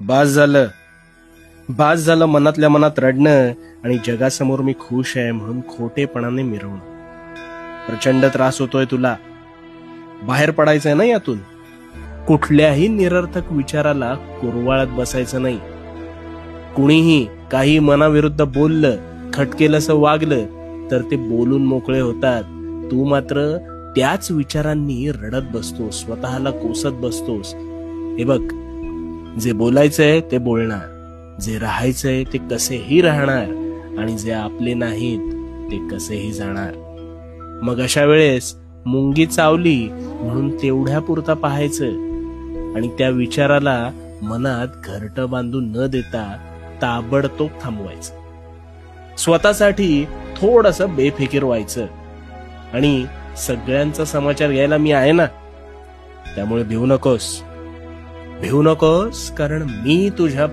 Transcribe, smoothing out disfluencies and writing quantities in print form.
बास झालं. बास झालं मनातल्या मनात रडणं आणि जगासमोर मी खुश आहे म्हणून खोटेपणाने मिरवणं. प्रचंड त्रास होतोय तुला. बाहेर पडायचंय ना यातून. कुठल्याही निरर्थक विचाराला कुरवाळत बसायचं नाही. कुणीही काही मनाविरुद्ध बोललं, खटकेलंसं वागलं तर ते बोलून मोकळे होतात. तू मात्र त्याच विचारांनी रडत बसतोस, स्वतःला कोसत बसतोस. हे बघ, जे बोलायचंय ते बोलणार, जे राहायचंय ते कसेही राहणार आणि जे आपले नाहीत ते कसेही जाणार. मग अशा वेळेस मुंगी चावली म्हणून तेवढ्या पुरता पाहायचं आणि त्या विचाराला मनात घरटं बांधून न देता ताबडतोब थांबवायचं. स्वतःसाठी थोडंसं बेफिकीर व्हायचं आणि सगळ्यांचा समाचार घ्यायला मी आहे ना. त्यामुळे भिवू नकोस, कारण मी तुझ्या